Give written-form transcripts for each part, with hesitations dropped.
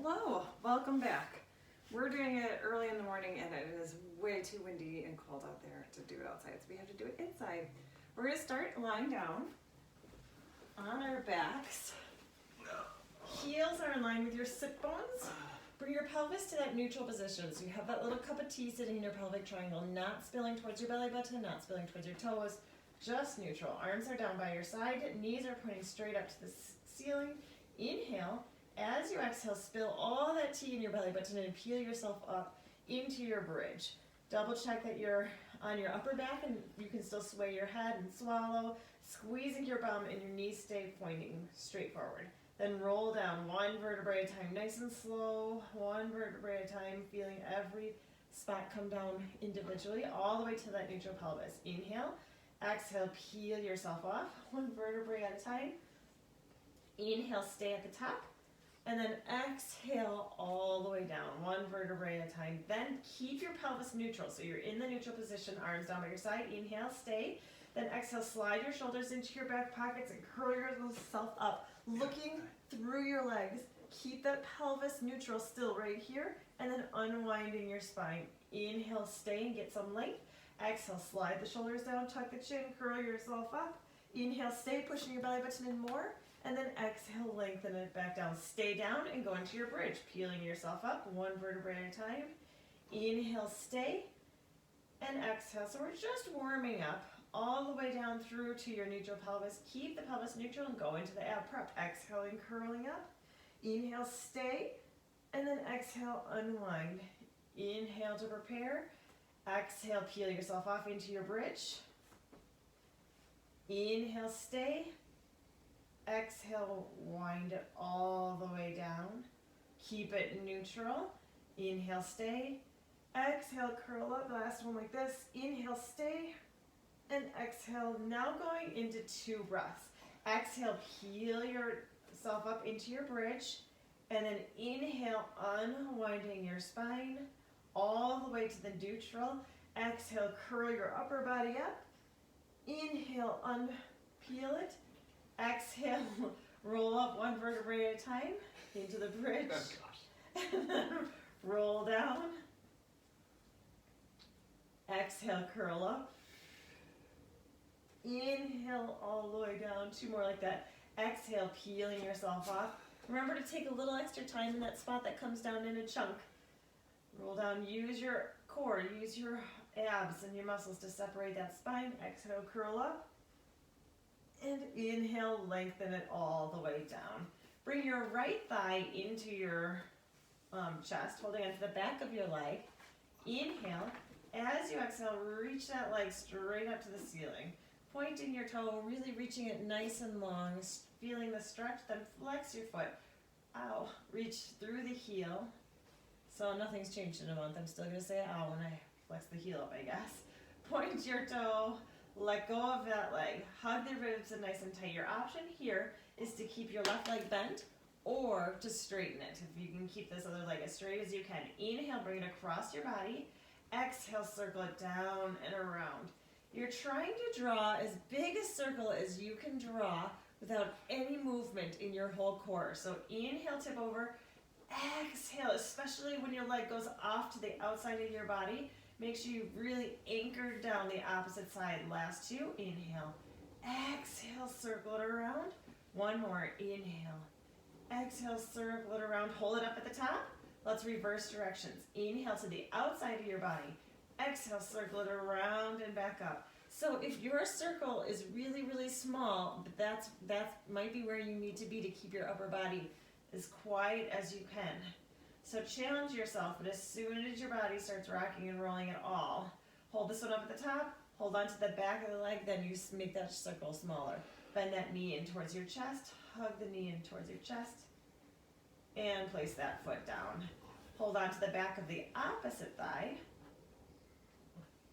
Hello, welcome back. We're doing it early in the morning and it is way too windy and cold out there to do it outside, so we have to do it inside. We're going to start lying down on our backs. Heels are in line with your sit bones. Bring your pelvis to that neutral position. So you have that little cup of tea sitting in your pelvic triangle, not spilling towards your belly button, not spilling towards your toes, just neutral. Arms are down by your side, knees are pointing straight up to the ceiling. Inhale. As you exhale, spill all that tea in your belly button and peel yourself up into your bridge. Double check that you're on your upper back and you can still sway your head and swallow, squeezing your bum and your knees stay pointing straight forward. Then roll down one vertebrae at a time, nice and slow, one vertebrae at a time, feeling every spot come down individually, all the way to that neutral pelvis. Inhale, exhale, peel yourself off, one vertebrae at a time. Inhale, stay at the top. And then exhale all the way down, one vertebrae at a time. Then keep your pelvis neutral. So you're in the neutral position, arms down by your side. Inhale, stay. Then exhale, slide your shoulders into your back pockets and curl yourself up, looking through your legs. Keep that pelvis neutral still right here. And then unwinding your spine. Inhale, stay and get some length. Exhale, slide the shoulders down, tuck the chin, curl yourself up. Inhale, stay, pushing your belly button in more. And then exhale, lengthen it back down. Stay down and go into your bridge, peeling yourself up, one vertebrae at a time. Inhale, stay, and exhale. So we're just warming up all the way down through to your neutral pelvis. Keep the pelvis neutral and go into the ab prep. Exhaling, curling up. Inhale, stay, and then exhale, unwind. Inhale to prepare. Exhale, peel yourself off into your bridge. Inhale, stay. Exhale, wind it all the way down. Keep it neutral. Inhale, stay. Exhale, curl up. Last one like this. Inhale, stay. And exhale. Now going into 2 breaths. Exhale, peel yourself up into your bridge. And then inhale, unwinding your spine all the way to the neutral. Exhale, curl your upper body up. Inhale, unpeel it. Exhale, roll up one vertebrae at a time into the bridge. And then roll down. Exhale, curl up. Inhale all the way down. 2 more like that. Exhale, peeling yourself off. Remember to take a little extra time in that spot that comes down in a chunk. Roll down. Use your core. Use your abs and your muscles to separate that spine. Exhale, curl up. And inhale, lengthen it all the way down. Bring your right thigh into your chest, holding onto the back of your leg. Inhale. As you exhale, reach that leg straight up to the ceiling. Pointing your toe, really reaching it nice and long, feeling the stretch, then flex your foot. Ow. Reach through the heel. So nothing's changed in a month. I'm still going to say ow when I flex the heel up, I guess. Point your toe. Let go of that leg. Hug the ribs and nice and tight. Your option here is to keep your left leg bent or to straighten it. If you can keep this other leg as straight as you can. Inhale, bring it across your body. Exhale, circle it down and around. You're trying to draw as big a circle as you can draw without any movement in your whole core. So inhale, tip over. Exhale, especially when your leg goes off to the outside of your body. Make sure you really anchor down the opposite side. Last 2, inhale. Exhale, circle it around. 1 more, inhale. Exhale, circle it around. Hold it up at the top. Let's reverse directions. Inhale to the outside of your body. Exhale, circle it around and back up. So if your circle is really, really small, but that might be where you need to be to keep your upper body as quiet as you can. So challenge yourself, but as soon as your body starts rocking and rolling at all, hold this one up at the top, hold on to the back of the leg, then you make that circle smaller. Bend that knee in towards your chest, hug the knee in towards your chest, and place that foot down. Hold on to the back of the opposite thigh.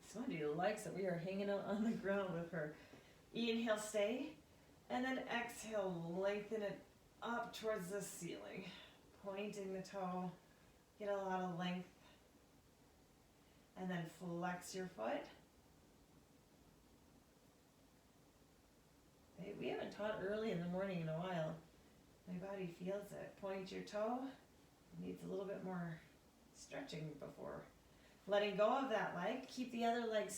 Somebody likes that we are hanging out on the ground with her. Inhale, stay, and then exhale, lengthen it up towards the ceiling. Pointing the toe, get a lot of length, and then flex your foot. Hey, we haven't taught early in the morning in a while. My body feels it. Point your toe, Needs a little bit more stretching before letting go of that leg. Keep the other leg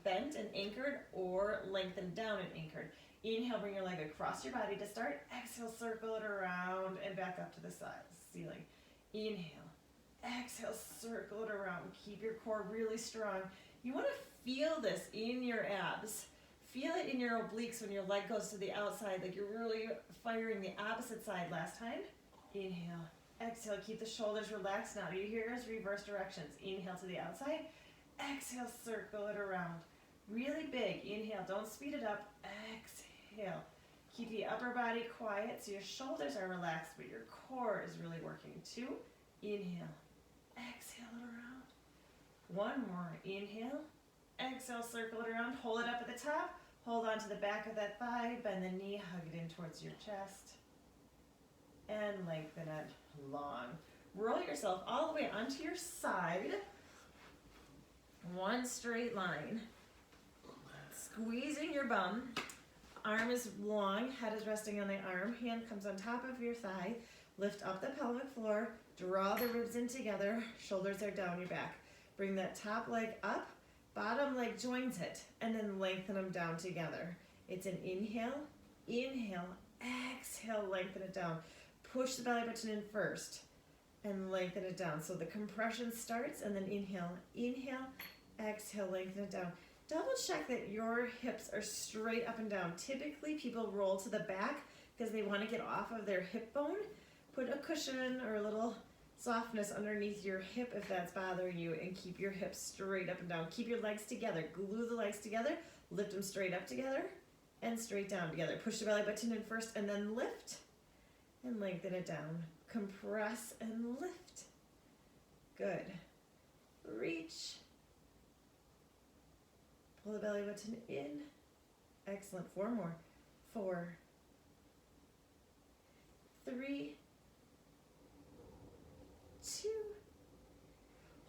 bent and anchored, or lengthened down and anchored. Inhale, bring your leg across your body to start. Exhale, circle it around and back up to the side, ceiling. Inhale, exhale, circle it around. Keep your core really strong. You want to feel this in your abs. Feel it in your obliques when your leg goes to the outside, like you're really firing the opposite side last time. Inhale, exhale, keep the shoulders relaxed. Now you hear us reverse directions. Inhale to the outside, exhale, circle it around. Really big. Inhale, don't speed it up. Exhale. Keep the upper body quiet so your shoulders are relaxed, but your core is really working. 2, inhale, exhale it around. 1 more, inhale, exhale, circle it around, hold it up at the top, hold on to the back of that thigh, bend the knee, hug it in towards your chest, and lengthen it long. Roll yourself all the way onto your side, one straight line, squeezing your bum. Arm is long, head is resting on the arm, hand comes on top of your thigh, lift up the pelvic floor, draw the ribs in together, shoulders are down your back. Bring that top leg up, bottom leg joins it, and then lengthen them down together. It's an inhale, inhale, exhale, lengthen it down. Push the belly button in first, and lengthen it down. So the compression starts, and then inhale, inhale, exhale, lengthen it down. Double check that your hips are straight up and down. Typically, people roll to the back because they want to get off of their hip bone. Put a cushion or a little softness underneath your hip if that's bothering you, and keep your hips straight up and down. Keep your legs together. Glue the legs together. Lift them straight up together and straight down together. Push the belly button in first and then lift and lengthen it down. Compress and lift. Good. Reach. Pull the belly button in. Excellent. 4 more. 4, 3, 2.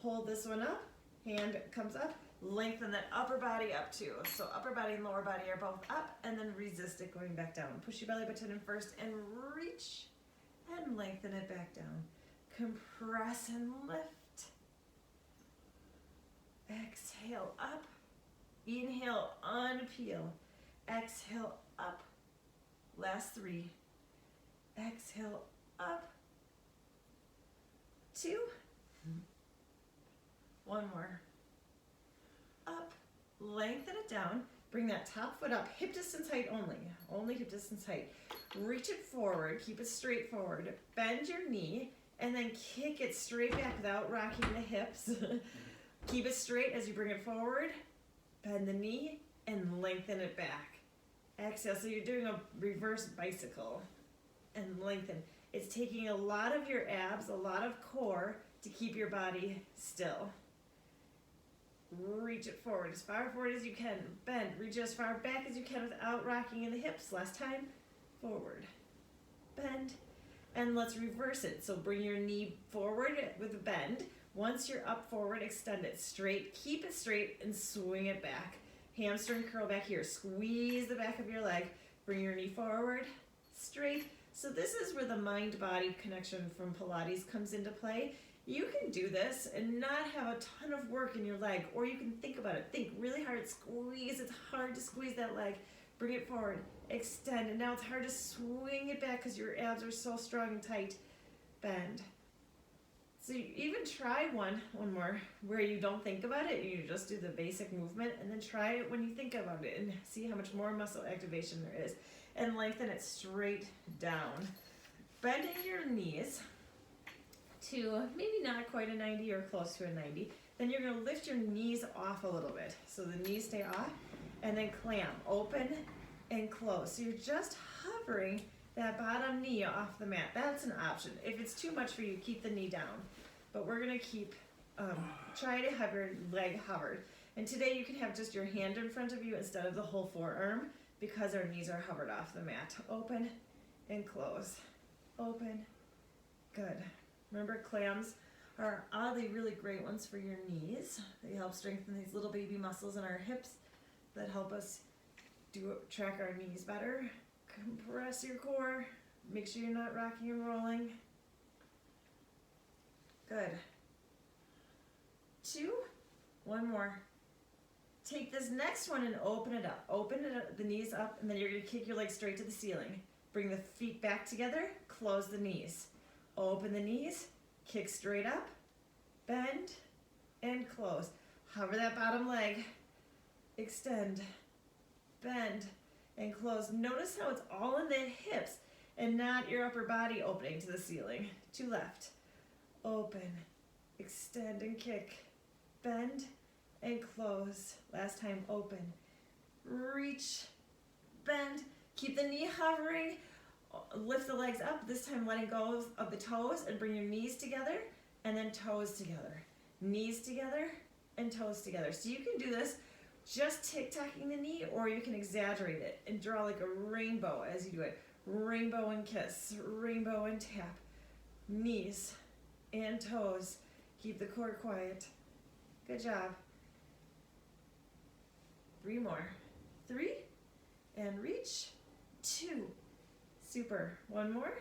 Hold this one up. Hand comes up. Lengthen that upper body up too. So upper body and lower body are both up, and then resist it going back down. Push your belly button in first and reach and lengthen it back down. Compress and lift. Exhale up. Inhale, unpeel. Exhale, up. Last 3. Exhale, up. 2. 1 more. Up. Lengthen it down. Bring that top foot up. Hip distance height only. Only hip distance height. Reach it forward. Keep it straight forward. Bend your knee, and then kick it straight back without rocking the hips. Keep it straight as you bring it forward. Bend the knee and lengthen it back. Exhale. So you're doing a reverse bicycle. And lengthen. It's taking a lot of your abs, a lot of core to keep your body still. Reach it forward as far forward as you can. Bend. Reach it as far back as you can without rocking in the hips. Last time. Forward. Bend. And let's reverse it. So bring your knee forward with a bend. Once you're up forward, extend it straight. Keep it straight and swing it back. Hamstring curl back here. Squeeze the back of your leg. Bring your knee forward. Straight. So this is where the mind-body connection from Pilates comes into play. You can do this and not have a ton of work in your leg, or you can think about it. Think really hard, squeeze. It's hard to squeeze that leg. Bring it forward, extend, and now it's hard to swing it back because your abs are so strong and tight. Bend. So you even try one more where you don't think about it, you just do the basic movement, and then try it when you think about it and see how much more muscle activation there is. And lengthen it straight down. Bending your knees to maybe not quite a 90 or close to a 90. Then you're going to lift your knees off a little bit. So the knees stay off, and then clamp, open and close. So you're just hovering that bottom knee off the mat. That's an option. If it's too much for you, keep the knee down. But we're going to keep, try to have your leg hovered. And today you can have just your hand in front of you instead of the whole forearm, because our knees are hovered off the mat. Open and close. Open. Good. Remember, clams are oddly really great ones for your knees. They help strengthen these little baby muscles in our hips that help us track our knees better. Compress your core. Make sure you're not rocking and rolling. Good. 2, one more. Take this next one and open it up. Open it up, the knees up, and then you're gonna kick your legs straight to the ceiling. Bring the feet back together, close the knees. Open the knees, kick straight up, bend, and close. Hover that bottom leg, extend, bend, and close. Notice how it's all in the hips and not your upper body opening to the ceiling. 2 left. Open, extend and kick, bend, and close. Last time, open, reach, bend. Keep the knee hovering, lift the legs up, this time letting go of the toes and bring your knees together and then toes together. Knees together and toes together. So you can do this just tick-tacking the knee, or you can exaggerate it and draw like a rainbow as you do it. Rainbow and kiss, rainbow and tap. Knees and toes. Keep the core quiet. Good job. 3 more. 3, and reach. 2. Super. 1 more.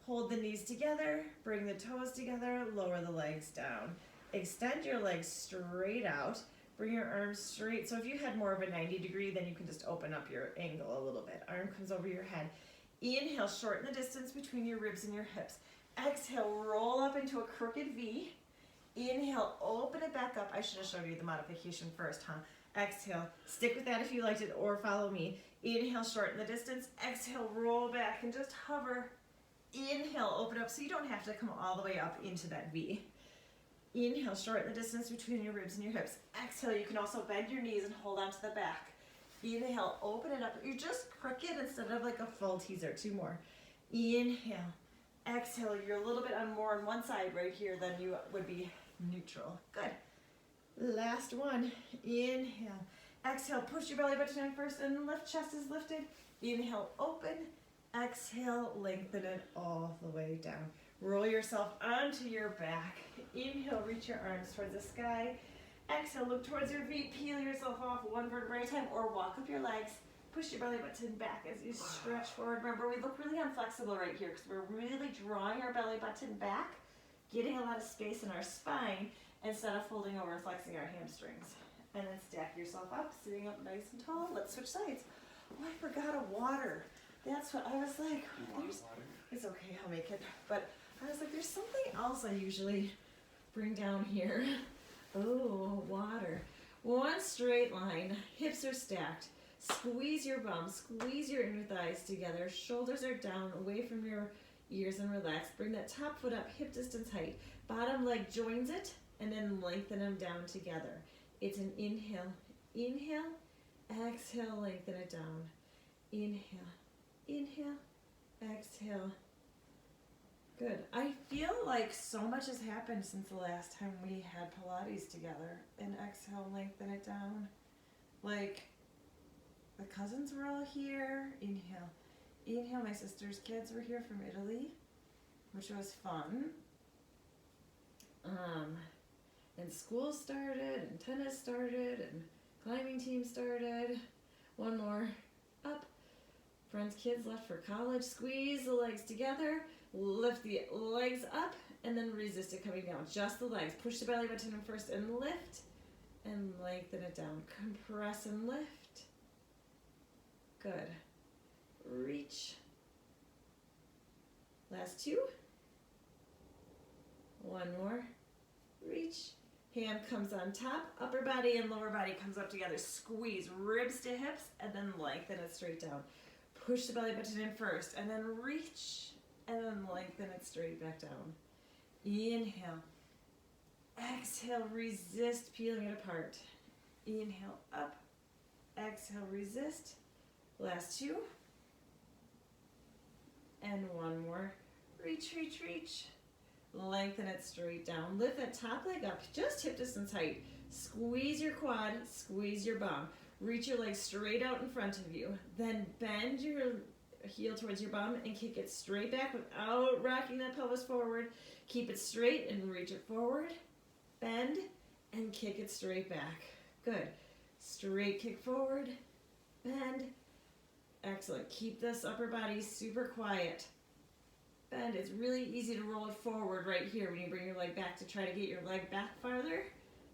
Hold the knees together, bring the toes together, lower the legs down. Extend your legs straight out, bring your arms straight. So if you had more of a 90 degree, then you can just open up your angle a little bit. Arm comes over your head. Inhale, shorten the distance between your ribs and your hips. Exhale, roll up into a crooked V. Inhale, open it back up. I should have showed you the modification first, huh? Exhale, stick with that if you liked it, or follow me. Inhale, shorten the distance. Exhale, roll back and just hover. Inhale, open up so you don't have to come all the way up into that V. Inhale, shorten the distance between your ribs and your hips. Exhale, you can also bend your knees and hold on to the back. Inhale, open it up. You're just crooked instead of like a full teaser. 2 more. Inhale. Exhale, you're a little bit more on one side right here than you would be neutral. Good. Last one. Inhale. Exhale, push your belly button in first and lift, chest is lifted. Inhale, open. Exhale, lengthen it all the way down. Roll yourself onto your back. Inhale, reach your arms towards the sky. Exhale, look towards your feet. Peel yourself off 1 vertebra at a time, or walk up your legs. Push your belly button back as you stretch forward. Remember, we look really unflexible right here because we're really drawing our belly button back, getting a lot of space in our spine instead of folding over and flexing our hamstrings. And then stack yourself up, sitting up nice and tall. Let's switch sides. Oh, I forgot a water. That's what I was like. It's okay, I'll make it. But I was like, there's something else I usually bring down here. Oh, water. 1 straight line. Hips are stacked. Squeeze your bum. Squeeze your inner thighs together. Shoulders are down, away from your ears, and relax. Bring that top foot up, hip distance height. Bottom leg joins it, and then lengthen them down together. It's an inhale. Inhale. Exhale, lengthen it down. Inhale. Inhale, exhale. Good. I feel like so much has happened since the last time we had Pilates together. And exhale, lengthen it down. Like, the cousins were all here. Inhale. Inhale, my sister's kids were here from Italy, which was fun. And school started, and tennis started, and climbing team started. 1 more. Up. Friends' kids left for college. Squeeze the legs together. Lift the legs up, and then resist it coming down. Just the legs. Push the belly button in first and lift, and lengthen it down. Compress and lift. Good. Reach. Last 2. 1 more. Reach. Hand comes on top. Upper body and lower body comes up together. Squeeze. Ribs to hips, and then lengthen it straight down. Push the belly button in first, and then reach, and then lengthen it straight back down. Inhale. Exhale, resist, peeling it apart. Inhale, up. Exhale, resist. Last 2. And 1 more. Reach, reach, reach. Lengthen it straight down. Lift that top leg up, just hip distance height. Squeeze your quad, squeeze your bum. Reach your legs straight out in front of you. Then bend your heel towards your bum and kick it straight back without rocking that pelvis forward. Keep it straight and reach it forward. Bend and kick it straight back. Good. Straight kick forward. Bend. Excellent. Keep this upper body super quiet. bend. It's really easy to roll it forward right here when you bring your leg back to try to get your leg back farther.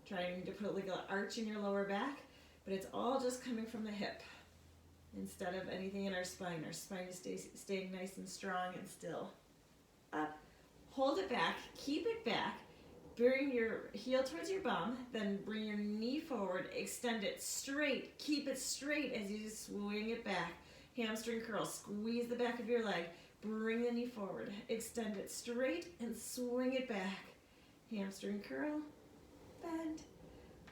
Trying to put like an arch in your lower back, but it's all just coming from the hip instead of anything in our spine. Our spine is staying nice and strong and still. Up, hold it back, keep it back, bring your heel towards your bum, then bring your knee forward, extend it straight, keep it straight as you swing it back. Hamstring curl, squeeze the back of your leg, bring the knee forward, extend it straight and swing it back. Hamstring curl, bend,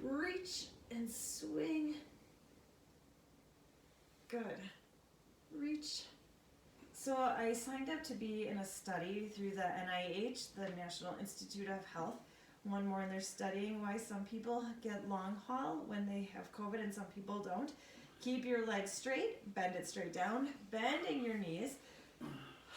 reach and swing. Good. Reach. So I signed up to be in a study through the NIH, the National Institute of Health. One more, and they're studying why some people get long haul when they have COVID and some people don't. Keep your legs straight, bend it straight down, bending your knees.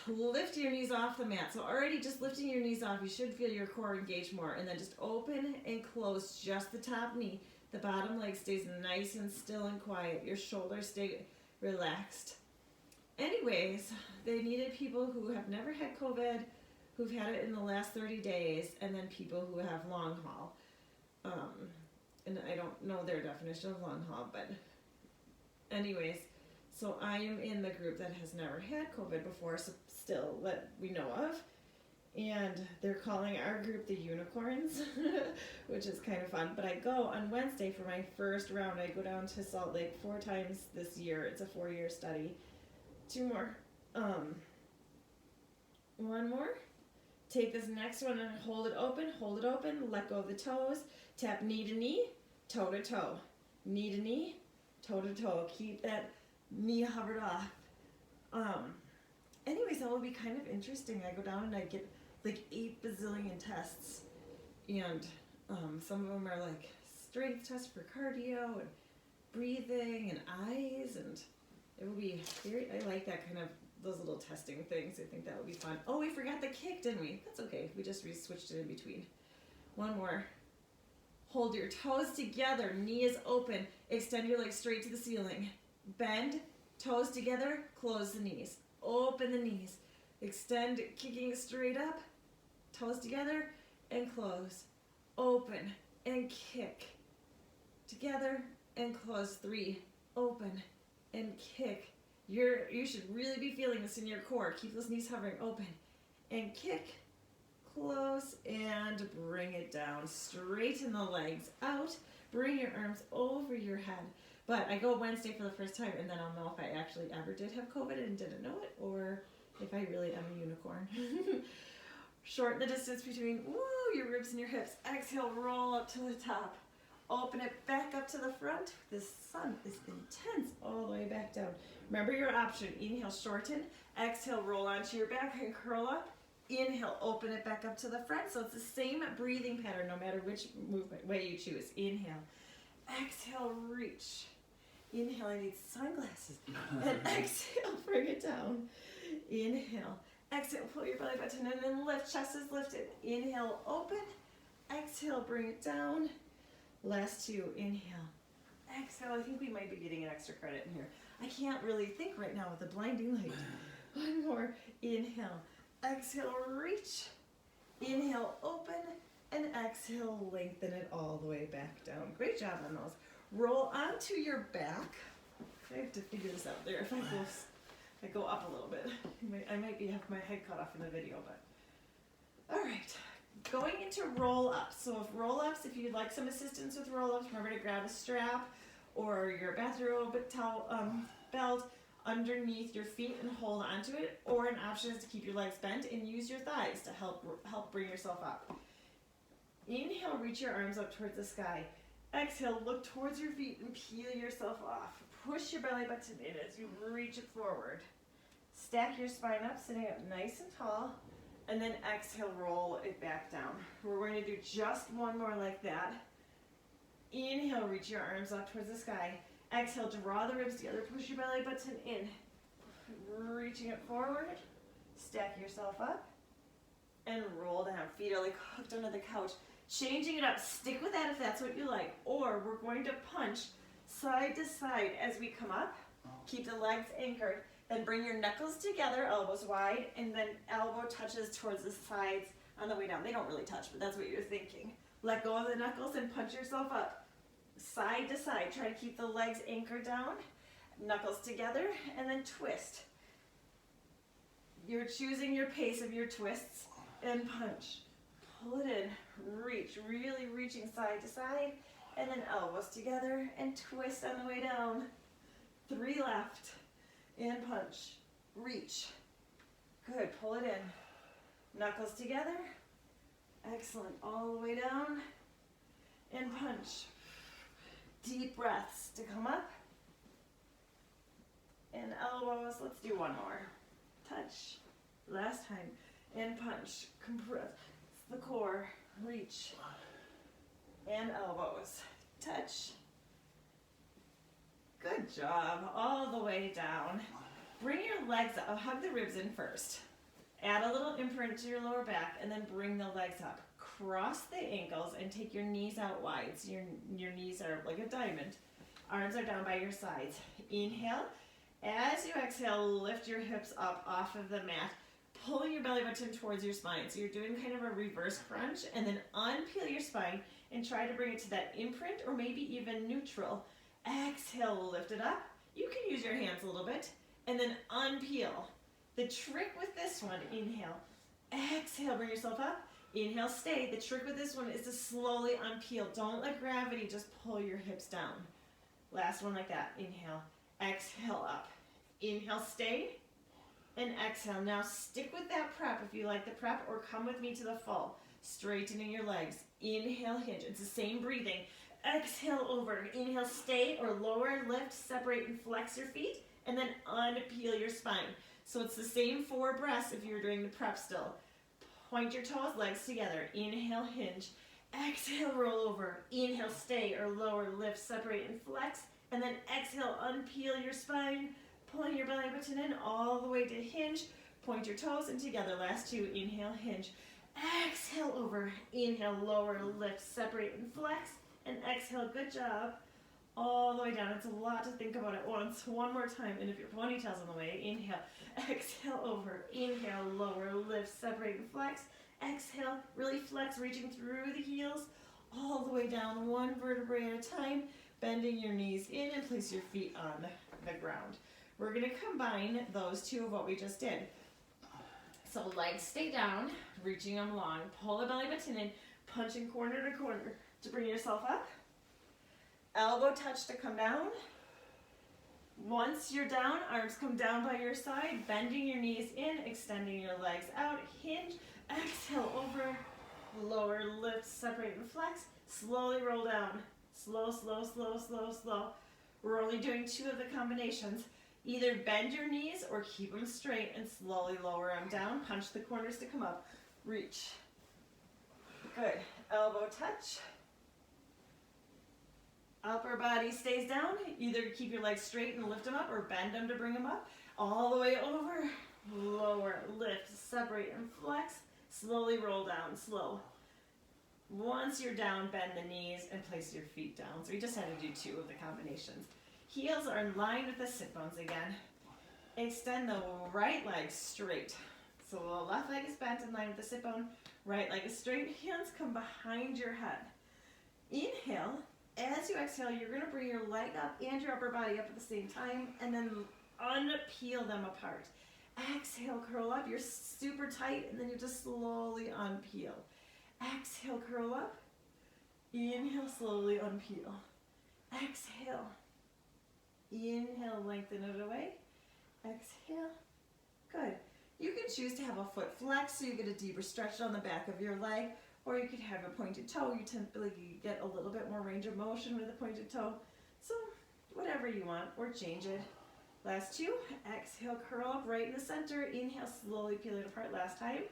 Lift your knees off the mat. So already just lifting your knees off, you should feel your core engage more. And then just open and close just the top knee. The bottom leg stays nice and still and quiet. Your shoulders stay relaxed. Anyways, they needed people who have never had COVID, who've had it in the last 30 days, and then people who have long haul. And I don't know their definition of long haul, but anyways, so I am in the group that has never had COVID before, so still that we know of. And they're calling our group the unicorns, which is kind of fun. But I go on Wednesday for my first round. I go down to Salt Lake 4 times this year. It's a 4-year study. 2 more. One more. Take this next one and hold it open, let go of the toes. Tap knee to knee, toe to toe. Knee to knee, toe to toe. Keep that knee hovered off. Anyways, that will be kind of interesting. I go down and I get like 8 bazillion tests, and some of them are like strength tests for cardio and breathing and eyes, and it will be very, I like that kind of, those little testing things. I think that would be fun. Oh, we forgot the kick, didn't we? That's okay. We just switched it in between. One more. Hold your toes together. Knee is open. Extend your legs straight to the ceiling. Bend. Toes together. Close the knees. Open the knees. Extend, kicking straight up. Toes together and close. Open and kick. Together and close. 3. Open and kick. You should really be feeling this in your core. Keep those knees hovering. Open and kick. Close and bring it down. Straighten the legs out. Bring your arms over your head. But I go Wednesday for the first time, and then I'll know if I actually ever did have COVID and didn't know it, or if I really am a unicorn. Shorten the distance between your ribs and your hips. Exhale, roll up to the top. Open it back up to the front. The sun is intense all the way back down. Remember your option. Inhale, shorten. Exhale, roll onto your back and curl up. Inhale, open it back up to the front. So it's the same breathing pattern no matter which movement way you choose. Inhale. Exhale, reach. Inhale, I need sunglasses. And exhale, bring it down. Inhale. Exhale, pull your belly button in and lift. Chest is lifted. Inhale, open. Exhale, bring it down. Last 2. Inhale. Exhale. I think we might be getting an extra credit in here. I can't really think right now with the blinding light. One more. Inhale. Exhale, reach. Inhale, open. And exhale, lengthen it all the way back down. Great job on those. Roll onto your back. I have to figure this out there. If I go up a little bit, I might have my head cut off in the video, but all right. Going into roll-ups. So if you'd like some assistance with roll-ups, remember to grab a strap or your bathrobe belt underneath your feet and hold onto it, or an option is to keep your legs bent and use your thighs to help bring yourself up. Inhale, reach your arms up towards the sky. Exhale, look towards your feet and peel yourself off. Push your belly button in as you reach it forward. Stack your spine up, sitting up nice and tall. And then exhale, roll it back down. We're going to do just one more like that. Inhale, reach your arms up towards the sky. Exhale, draw the ribs together, push your belly button in. Reaching it forward, stack yourself up, and roll down. Feet are like hooked under the couch. Changing it up, stick with that if that's what you like. Or we're going to punch side to side as we come up. Keep the legs anchored. Then bring your knuckles together, elbows wide, and then elbow touches towards the sides on the way down. They don't really touch, but that's what you're thinking. Let go of the knuckles and punch yourself up. Side to side. Try to keep the legs anchored down. Knuckles together, and then twist. You're choosing your pace of your twists, and punch. Pull it in, reach, really reaching side to side, and then elbows together, and twist on the way down. 3 left, and punch, reach. Good, pull it in. Knuckles together, excellent, all the way down, and punch. Deep breaths to come up, and elbows, let's do one more. Touch, last time, and punch, compress the core, reach, and elbows, touch. Good job, all the way down. Bring your legs up, hug the ribs in first. Add a little imprint to your lower back, and then bring the legs up. Cross the ankles and take your knees out wide, so your knees are like a diamond. Arms are down by your sides. Inhale. As you exhale, lift your hips up off of the mat. Pull your belly button towards your spine. So you're doing kind of a reverse crunch, and then unpeel your spine and try to bring it to that imprint or maybe even neutral. Exhale, lift it up. You can use your hands a little bit, and then unpeel. The trick with this one, inhale. Exhale, bring yourself up. Inhale, stay. The trick with this one is to slowly unpeel. Don't let gravity just pull your hips down. Last one like that. Inhale. Exhale up. Inhale, stay, and exhale. Now stick with that prep if you like the prep, or come with me to the full. Straightening your legs. Inhale, hinge. It's the same breathing. Exhale over. Inhale, stay, or lower, lift, separate, and flex your feet, and then unpeel your spine. So it's the same 4 breaths if you're doing the prep still. Point your toes, legs together. Inhale, hinge. Exhale, roll over. Inhale, stay, or lower, lift, separate, and flex. And then exhale, unpeel your spine, pulling your belly button in all the way to hinge. Point your toes and together. Last 2, inhale, hinge. Exhale over. Inhale, lower, lift, separate, and flex. And exhale, good job. All the way down. It's a lot to think about at once. One more time. And if your ponytail's on the way, inhale. Exhale over. Inhale, lower, lift, separate, and flex. Exhale, really flex, reaching through the heels. All the way down, 1 vertebrae at a time. Bending your knees in and place your feet on the ground. We're going to combine those 2 of what we just did. So legs stay down, reaching them long. Pull the belly button in, punching corner to corner to bring yourself up. Elbow touch to come down. Once you're down, arms come down by your side, bending your knees in, extending your legs out. Hinge, exhale over, lower, lift, separate, and flex. Slowly roll down. Slow, slow, slow, slow, slow. We're only doing 2 of the combinations. Either bend your knees or keep them straight and slowly lower them down. Punch the corners to come up. Reach. Good. Elbow touch. Upper body stays down. Either keep your legs straight and lift them up, or bend them to bring them up. All the way over. Lower, lift, separate, and flex. Slowly roll down, slow. Once you're down, bend the knees and place your feet down. So we just had to do 2 of the combinations. Heels are in line with the sit bones again. Extend the right leg straight. So the left leg is bent in line with the sit bone. Right leg is straight. Hands come behind your head. Inhale. As you exhale, you're going to bring your leg up and your upper body up at the same time, and then unpeel them apart. Exhale, curl up. You're super tight, and then you just slowly unpeel. Exhale, curl up. Inhale, slowly unpeel. Exhale. Inhale, lengthen it away. Exhale. Good. You can choose to have a foot flex so you get a deeper stretch on the back of your leg, or you could have a pointed toe. You typically get a little bit more range of motion with a pointed toe. So whatever you want, or change it. Last 2. Exhale, curl up right in the center. Inhale, slowly peel it apart. Last time.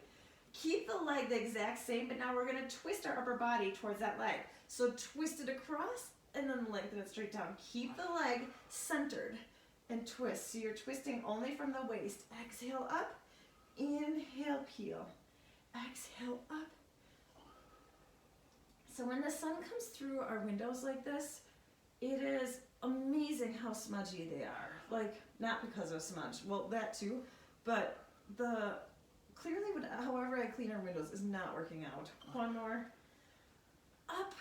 Keep the leg the exact same, but now we're going to twist our upper body towards that leg. So twist it across and then lengthen it straight down. Keep the leg centered and twist. So you're twisting only from the waist. Exhale up. Inhale, peel. Exhale up. So when the sun comes through our windows like this, it is amazing how smudgy they are. Like not because of smudge. Well, that too, but clearly, however I clean our windows is not working out. One more. Up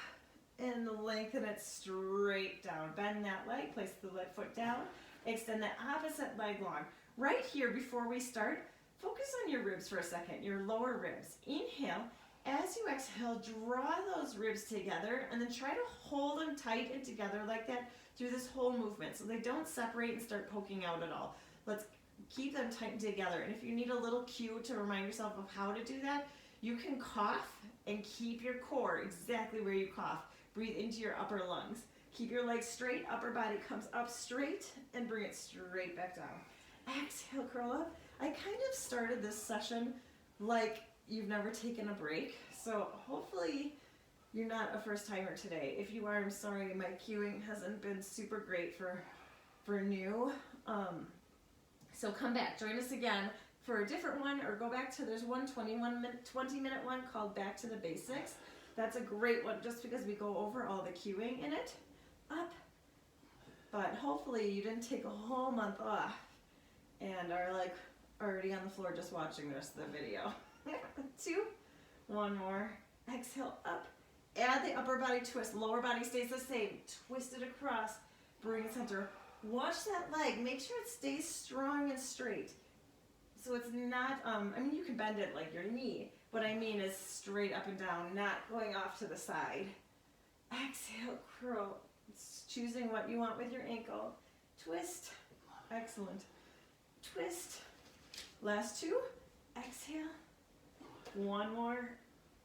and lengthen it straight down. Bend that leg, place the left foot down, extend that opposite leg long. Right here, before we start, focus on your ribs for a second, your lower ribs. Inhale. As you exhale, draw those ribs together and then try to hold them tight and together like that through this whole movement so they don't separate and start poking out at all. Let's keep them tight together. And if you need a little cue to remind yourself of how to do that, you can cough and keep your core exactly where you cough. Breathe into your upper lungs. Keep your legs straight, upper body comes up straight, and bring it straight back down. Exhale, curl up. I kind of started this session like you've never taken a break, so hopefully you're not a first timer today. If you are, I'm sorry, my cueing hasn't been super great for new. So come back, join us again for a different one, or go back to, there's one 20-minute one called Back to the Basics. That's a great one just because we go over all the cueing in it. Up. But hopefully you didn't take a whole month off and are like already on the floor just watching the rest of the video. 2. One more. Exhale, up. Add the upper body twist. Lower body stays the same. Twist it across. Bring it center. Watch that leg. Make sure it stays strong and straight. So it's not, I mean, you can bend it like your knee. What I mean is straight up and down, not going off to the side. Exhale, curl. It's choosing what you want with your ankle. Twist. Excellent. Twist. Last 2. Exhale. One more.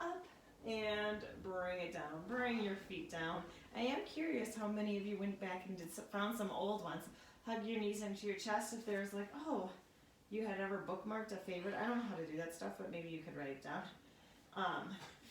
Up. And bring it down. Bring your feet down. I am curious how many of you went back and found some old ones. Hug your knees into your chest if there's like, oh, you had ever bookmarked a favorite. I don't know how to do that stuff, but maybe you could write it down.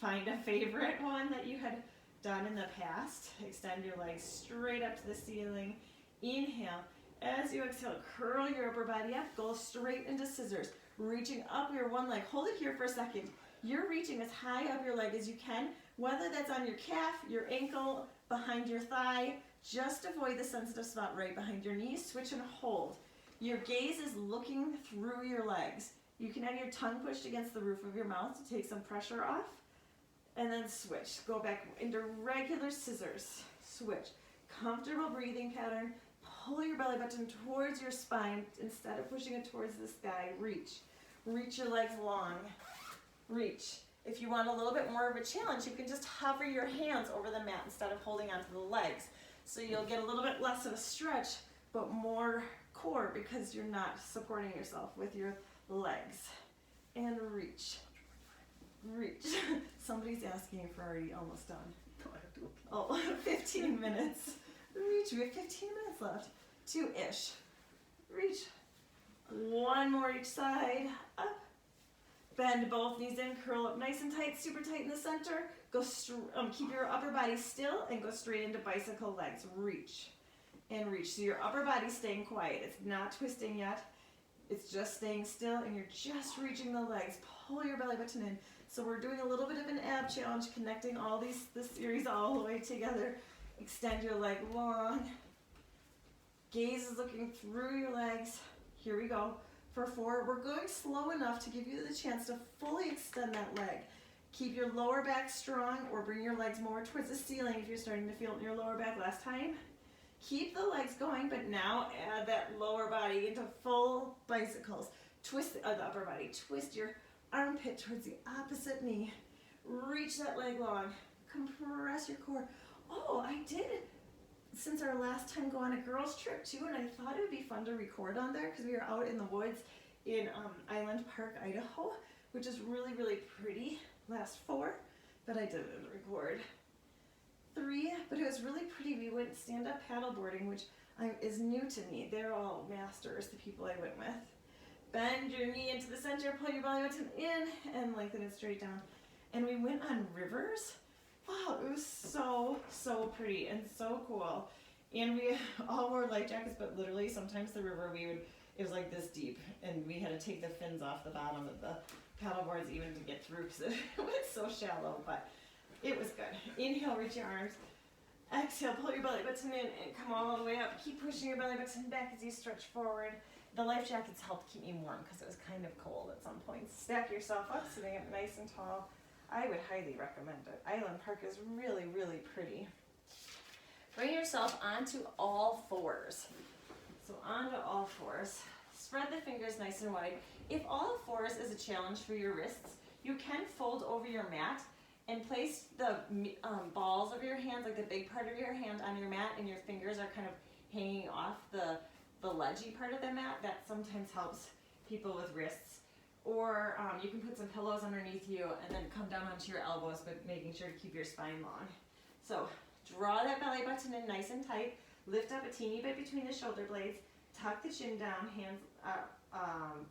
Find a favorite one that you had done in the past. Extend your legs straight up to the ceiling. Inhale. As you exhale, curl your upper body up. Go straight into scissors. Reaching up your one leg. Hold it here for a second. You're reaching as high up your leg as you can, whether that's on your calf, your ankle, behind your thigh. Just avoid the sensitive spot right behind your knees. Switch and hold. Your gaze is looking through your legs. You can have your tongue pushed against the roof of your mouth to take some pressure off. And then switch. Go back into regular scissors. Switch. Comfortable breathing pattern. Pull your belly button towards your spine instead of pushing it towards the sky. Reach. Reach your legs long. Reach. If you want a little bit more of a challenge, you can just hover your hands over the mat instead of holding onto the legs. So you'll get a little bit less of a stretch, but more core because you're not supporting yourself with your legs. And reach. Reach. Somebody's asking if we're already almost done. Oh, 15 minutes. Reach. We have 15 minutes left. 2-ish. Reach. One more each side. Up. Bend both knees in. Curl up nice and tight. Super tight in the center. Go. Keep your upper body still and go straight into bicycle legs. Reach. And reach. So your upper body's staying quiet. It's not twisting yet. It's just staying still and you're just reaching the legs. Pull your belly button in. So we're doing a little bit of an ab challenge, connecting all this series all the way together. Extend your leg long. Gaze is looking through your legs. Here we go. For 4, we're going slow enough to give you the chance to fully extend that leg. Keep your lower back strong or bring your legs more towards the ceiling if you're starting to feel it in your lower back last time. Keep the legs going, but now add that lower body into full bicycles. Twist the upper body. Twist your armpit towards the opposite knee. Reach that leg long. Compress your core. Oh, I did, since our last time, go on a girls trip too, and I thought it would be fun to record on there because we were out in the woods in Island Park, Idaho, which is really, really pretty. Last 4, but I didn't record. 3, but it was really pretty. We went stand-up paddleboarding, which is new to me. They're all masters, the people I went with. Bend your knee into the center, pull your belly button in, and lengthen it straight down. And we went on rivers. Wow, it was so, so pretty and so cool. And we all wore life jackets, but literally sometimes the river it was like this deep, and we had to take the fins off the bottom of the paddle boards even to get through because it was so shallow, but it was good. Inhale, reach your arms. Exhale, pull your belly button in and come all the way up. Keep pushing your belly button back as you stretch forward. The life jackets helped keep me warm because it was kind of cold at some points. Stack yourself up, sitting up nice and tall. I would highly recommend it. Island Park is really, really pretty. Bring yourself onto all fours. So onto all fours. Spread the fingers nice and wide. If all fours is a challenge for your wrists, you can fold over your mat and place the balls of your hands, like the big part of your hand, on your mat, and your fingers are kind of hanging off the ledgy part of the mat. That sometimes helps people with wrists. Or you can put some pillows underneath you and then come down onto your elbows, but making sure to keep your spine long. So draw that belly button in nice and tight. Lift up a teeny bit between the shoulder blades. Tuck the chin down, hands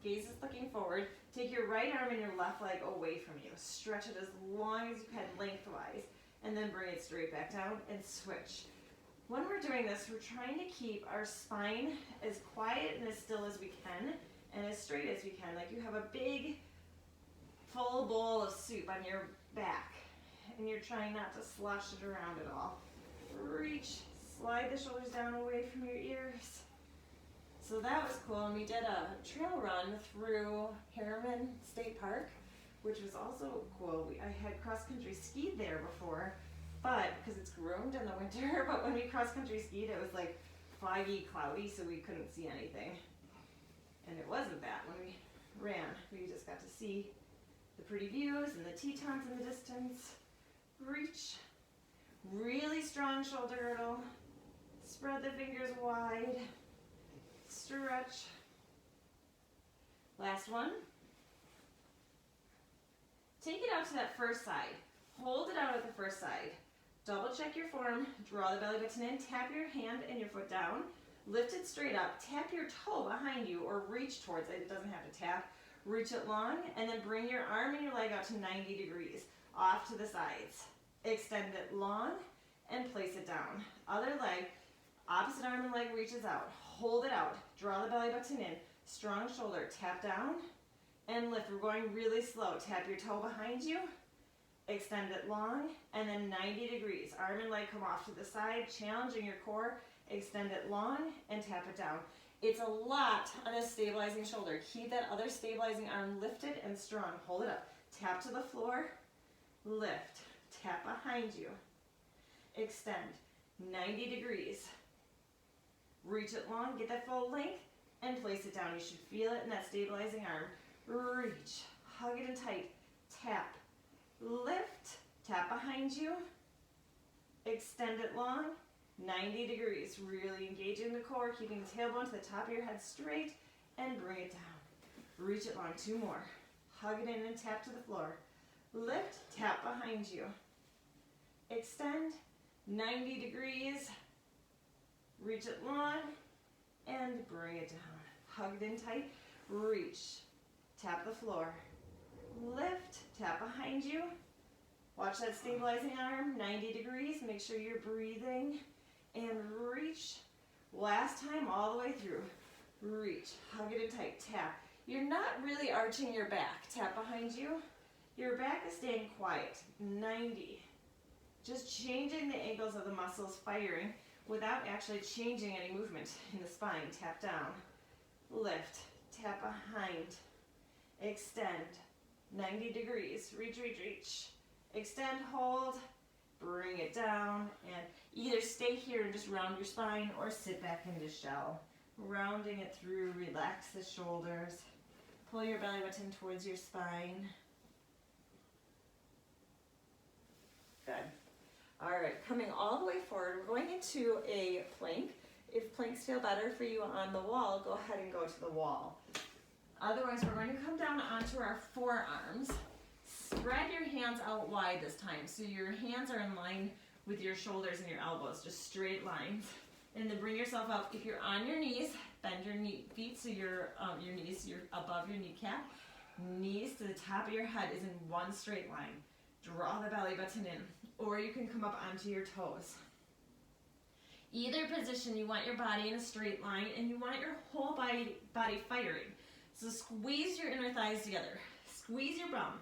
gaze is looking forward. Take your right arm and your left leg away from you. Stretch it as long as you can lengthwise, and then bring it straight back down and switch. When we're doing this, we're trying to keep our spine as quiet and as still as we can, and as straight as we can. Like you have a big, full bowl of soup on your back, and you're trying not to slosh it around at all. Reach, slide the shoulders down away from your ears. So that was cool, and we did a trail run through Harriman State Park, which was also cool. I had cross-country skied there before, but because it's groomed in the winter, but when we cross-country skied, it was like foggy, cloudy, so we couldn't see anything. And it wasn't that when we ran. We just got to see the pretty views and the Tetons in the distance. Reach. Really strong shoulder girdle. Spread the fingers wide. Stretch. Last one. Take it out to that first side. Hold it out at the first side. Double check your form. Draw the belly button in. Tap your hand and your foot down. Lift it straight up. Tap your toe behind you or reach towards it. It doesn't have to tap. Reach it long and then bring your arm and your leg out to 90 degrees. Off to the sides. Extend it long and place it down. Other leg, opposite arm and leg reaches out. Hold it out. Draw the belly button in. Strong shoulder. Tap down and lift. We're going really slow. Tap your toe behind you. Extend it long and then 90 degrees. Arm and leg come off to the side, challenging your core. Extend it long and tap it down. It's a lot on a stabilizing shoulder. Keep that other stabilizing arm lifted and strong. Hold it up. Tap to the floor. Lift. Tap behind you. Extend 90 degrees. Reach it long, get that full length, and place it down. You should feel it in that stabilizing arm. Reach, hug it in tight, tap, lift, tap behind you, extend it long, 90 degrees. Really engaging the core, keeping the tailbone to the top of your head straight, and bring it down. Reach it long, 2 more. Hug it in and tap to the floor. Lift, tap behind you. Extend, 90 degrees. Reach it long and bring it down. Hug it in tight. Reach. Tap the floor. Lift. Tap behind you. Watch that stabilizing arm. 90 degrees. Make sure you're breathing. And reach. Last time all the way through. Reach. Hug it in tight. Tap. You're not really arching your back. Tap behind you. Your back is staying quiet. 90. Just changing the angles of the muscles firing without actually changing any movement in the spine. Tap down, lift, tap behind, extend, 90 degrees, reach, reach, reach. Extend, hold, bring it down, and either stay here and just round your spine or sit back into shell. Rounding it through, relax the shoulders, pull your belly button towards your spine. Good. All right, coming all the way forward, we're going into a plank. If planks feel better for you on the wall, go ahead and go to the wall. Otherwise, we're going to come down onto our forearms. Spread your hands out wide this time, so your hands are in line with your shoulders and your elbows, just straight lines. And then bring yourself up. If you're on your knees, bend your feet so your knees, you're above your kneecap. Knees to the top of your head is in one straight line. Draw the belly button in. Or you can come up onto your toes. Either position, you want your body in a straight line and you want your whole body firing. So squeeze your inner thighs together. Squeeze your bum.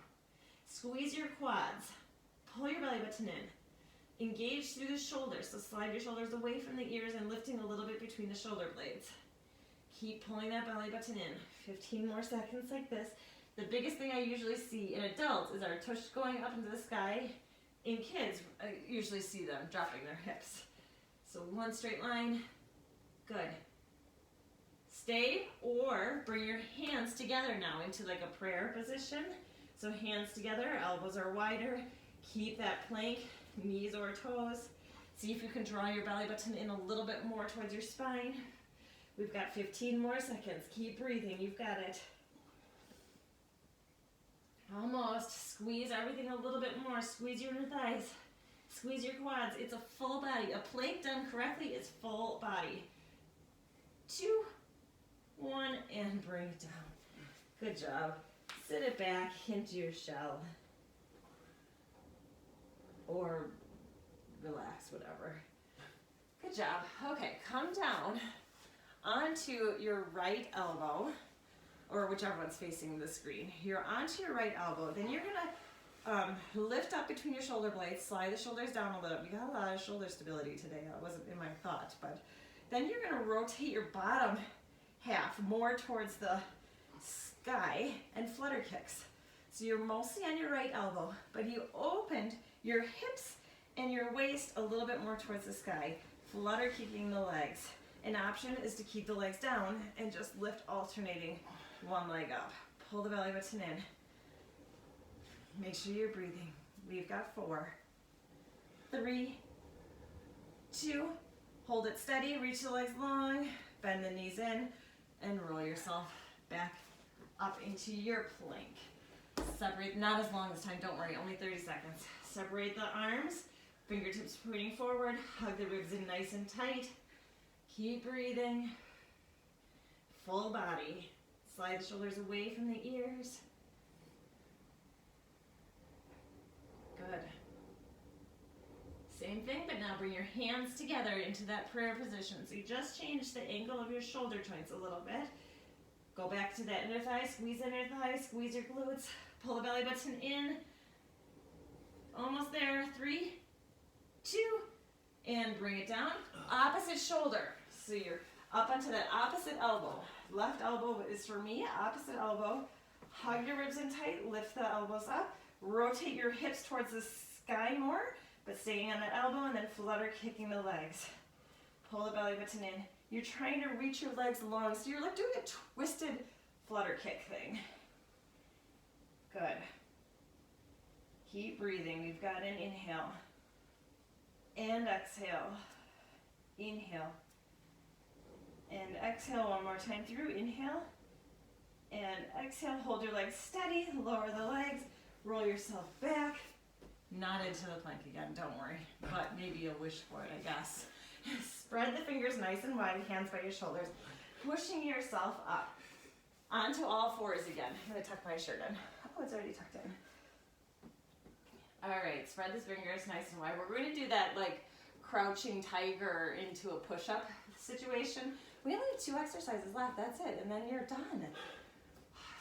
Squeeze your quads. Pull your belly button in. Engage through the shoulders, so slide your shoulders away from the ears and lifting a little bit between the shoulder blades. Keep pulling that belly button in. 15 more seconds like this. The biggest thing I usually see in adults is our tush going up into the sky. In kids, I usually see them dropping their hips. So one straight line, good. Stay or bring your hands together now into like a prayer position. So hands together, elbows are wider. Keep that plank, knees or toes. See if you can draw your belly button in a little bit more towards your spine. We've got 15 more seconds. Keep breathing, you've got it. Almost. Squeeze everything a little bit more. Squeeze your inner thighs. Squeeze your quads. It's a full body. A plank done correctly is full body. 2, 1, and bring it down. Good job. Sit it back into your shell. Or relax, whatever. Good job. Okay, come down onto your right elbow, or whichever one's facing the screen. You're onto your right elbow. Then you're gonna lift up between your shoulder blades, slide the shoulders down a little. You got a lot of shoulder stability today. That wasn't in my thought, but then you're gonna rotate your bottom half more towards the sky and flutter kicks. So you're mostly on your right elbow, but you opened your hips and your waist a little bit more towards the sky, flutter kicking the legs. An option is to keep the legs down and just lift alternating one leg up. Pull the belly button in. Make sure you're breathing. We've got 4, 3, 2, hold it steady, reach the legs long, bend the knees in, and roll yourself back up into your plank. Separate, not as long this time, don't worry, only 30 seconds. Separate the arms, fingertips pointing forward, hug the ribs in nice and tight. Keep breathing. Full body. Slide the shoulders away from the ears. Good. Same thing, but now bring your hands together into that prayer position. So you just change the angle of your shoulder joints a little bit. Go back to that inner thigh, squeeze the inner thigh, squeeze your glutes, pull the belly button in. Almost there, 3, 2, and bring it down. Opposite shoulder. So you're up onto that opposite elbow. Left elbow is for me, opposite elbow. Hug your ribs in tight, lift the elbows up. Rotate your hips towards the sky more, but staying on that elbow and then flutter kicking the legs. Pull the belly button in. You're trying to reach your legs long, so you're like doing a twisted flutter kick thing. Good. Keep breathing. We've got an inhale and exhale. Inhale and exhale one more time through. Inhale and exhale. Hold your legs steady. Lower the legs. Roll yourself back. Not into the plank again, don't worry. But maybe a wish for it, I guess. Spread the fingers nice and wide, hands by your shoulders. Pushing yourself up. Onto all fours again. I'm going to tuck my shirt in. Oh, it's already tucked in. All right, spread the fingers nice and wide. We're going to do that like crouching tiger into a push-up situation. We only have 2 exercises left, that's it, and then you're done.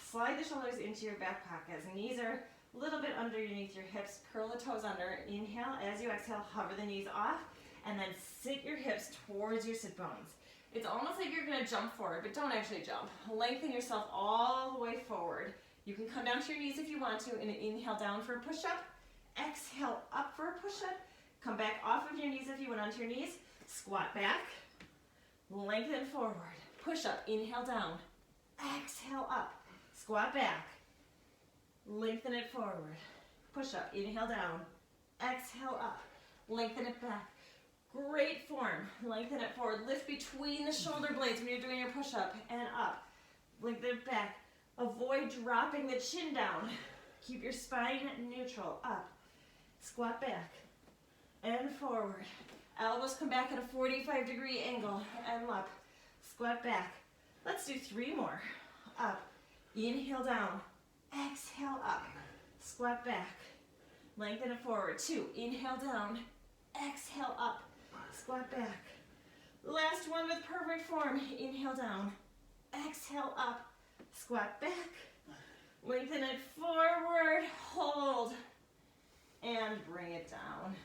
Slide the shoulders into your back pockets. Knees are a little bit underneath your hips. Curl the toes under. Inhale. As you exhale, hover the knees off, and then sit your hips towards your sit bones. It's almost like you're going to jump forward, but don't actually jump. Lengthen yourself all the way forward. You can come down to your knees if you want to, and inhale down for a push-up. Exhale up for a push-up. Come back off of your knees if you went onto your knees. Squat back. Lengthen forward. Push up. Inhale down. Exhale up. Squat back. Lengthen it forward. Push up. Inhale down. Exhale up. Lengthen it back. Great form. Lengthen it forward. Lift between the shoulder blades when you're doing your push-up and up. Lengthen it back. Avoid dropping the chin down. Keep your spine neutral. Up. Squat back and forward. Elbows come back at a 45-degree angle and up. Squat back. Let's do 3 more. Up. Inhale down. Exhale up. Squat back. Lengthen it forward. 2. Inhale down. Exhale up. Squat back. Last one with perfect form. Inhale down. Exhale up. Squat back. Lengthen it forward. Hold. And bring it down.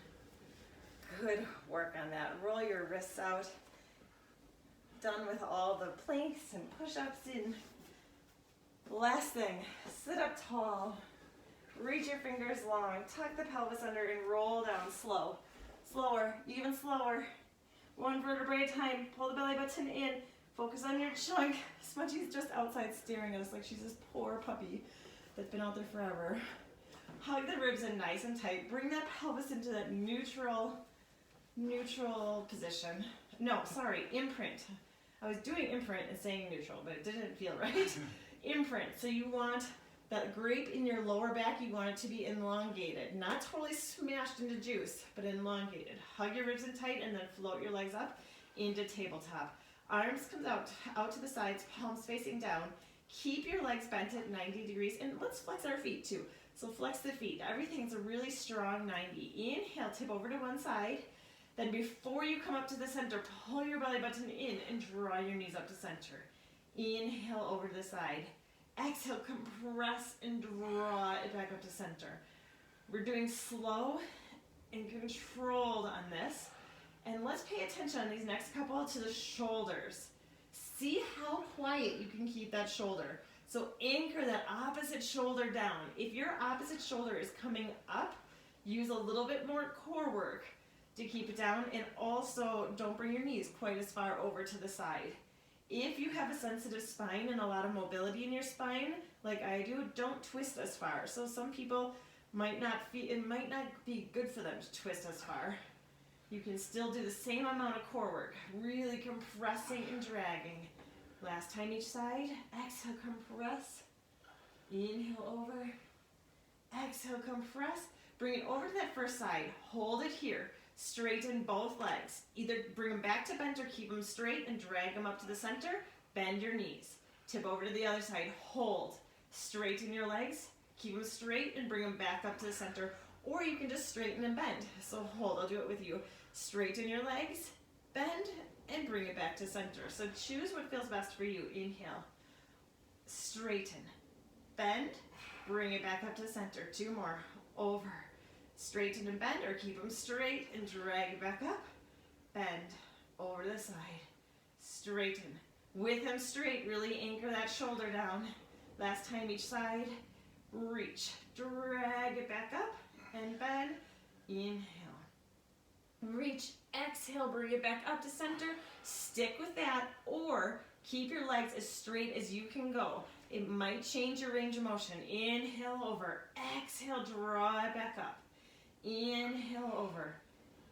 Good work on that. Roll your wrists out. Done with all the planks and push-ups in. Last thing, sit up tall. Reach your fingers long. Tuck the pelvis under and roll down slow. Slower, even slower. One vertebrae at a time. Pull the belly button in. Focus on your chunk. Smudgy's just outside staring at us like she's this poor puppy that's been out there forever. Hug the ribs in nice and tight. Bring that pelvis into that neutral position. No, sorry, imprint. I was doing imprint and saying neutral, but it didn't feel right. Imprint. So you want that grape in your lower back, you want it to be elongated. Not totally smashed into juice, but elongated. Hug your ribs in tight and then float your legs up into tabletop. Arms comes out to the sides, palms facing down. Keep your legs bent at 90 degrees, and let's flex our feet too. So flex the feet. Everything's a really strong 90. Inhale, tip over to one side. Then before you come up to the center, pull your belly button in and draw your knees up to center. Inhale over to the side. Exhale, compress and draw it back up to center. We're doing slow and controlled on this. And let's pay attention on these next couple to the shoulders. See how quiet you can keep that shoulder. So anchor that opposite shoulder down. If your opposite shoulder is coming up, use a little bit more core work to keep it down, and also don't bring your knees quite as far over to the side. If you have a sensitive spine and a lot of mobility in your spine, like I do, don't twist as far. So some people might not it might not be good for them to twist as far. You can still do the same amount of core work, really compressing and dragging. Last time each side. Exhale, compress. Inhale over. Exhale, compress. Bring it over to that first side. Hold it here. Straighten both legs. Either bring them back to bent or keep them straight and drag them up to the center. Bend your knees. Tip over to the other side. Hold. Straighten your legs. Keep them straight and bring them back up to the center. Or you can just straighten and bend. So hold. I'll do it with you. Straighten your legs. Bend. And bring it back to center. So choose what feels best for you. Inhale. Straighten. Bend. Bring it back up to center. Two more. Over. Straighten and bend, or keep them straight and drag it back up. Bend. Over to the side. Straighten. With them straight, really anchor that shoulder down. Last time each side. Reach. Drag it back up. And bend. Inhale. Reach. Exhale, bring it back up to center. Stick with that, or keep your legs as straight as you can go. It might change your range of motion. Inhale over. Exhale, draw it back up. Inhale over.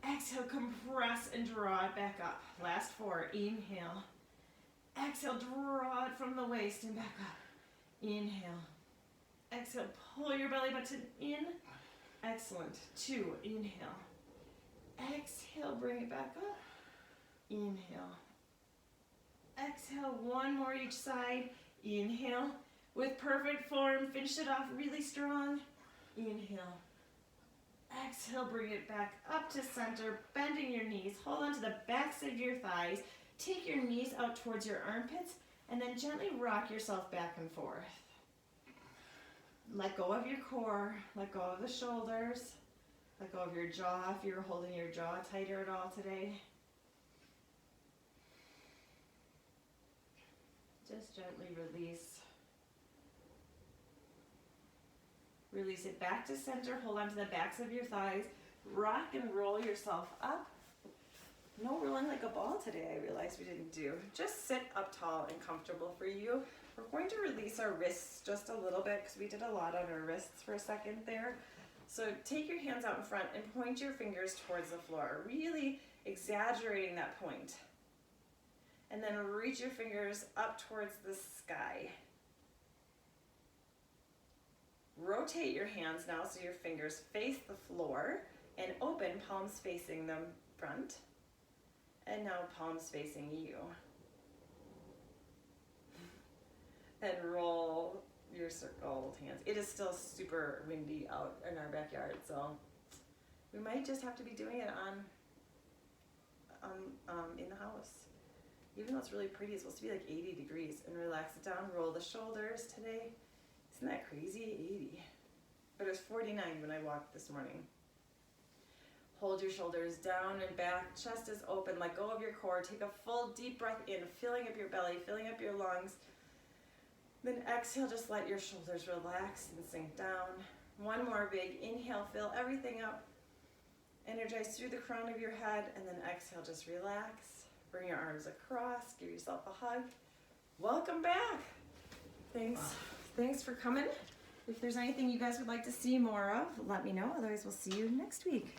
Exhale, compress and draw it back up. Last four. Inhale. Exhale, draw it from the waist and back up. Inhale. Exhale, pull your belly button in. Excellent. Two. Inhale. Exhale, bring it back up. Inhale. Exhale, one more each side. Inhale. With perfect form, finish it off really strong. Inhale. Exhale, bring it back up to center, bending your knees. Hold on to the backs of your thighs. Take your knees out towards your armpits, and then gently rock yourself back and forth. Let go of your core. Let go of the shoulders. Let go of your jaw if you're holding your jaw tighter at all today. Just gently release. Release it back to center. Hold on to the backs of your thighs. Rock and roll yourself up. No rolling like a ball today, I realized we didn't do. Just sit up tall and comfortable for you. We're going to release our wrists just a little bit because we did a lot on our wrists for a second there. So take your hands out in front and point your fingers towards the floor, really exaggerating that point. And then reach your fingers up towards the sky. Rotate your hands now so your fingers face the floor and open, palms facing the front. And now palms facing you. And roll your circled hands. It is still super windy out in our backyard, so we might just have to be doing it in the house. Even though it's really pretty, it's supposed to be like 80 degrees. And relax it down, roll the shoulders today. Isn't that crazy? 80. But it was 49 when I walked this morning. Hold your shoulders down and back, chest is open, let go of your core. Take a full deep breath in, filling up your belly, filling up your lungs. Then exhale, just let your shoulders relax and sink down. One more big inhale, fill everything up. Energize through the crown of your head, and then exhale, just relax. Bring your arms across, give yourself a hug. Welcome back. Thanks for coming. If there's anything you guys would like to see more of, let me know. Otherwise, we'll see you next week.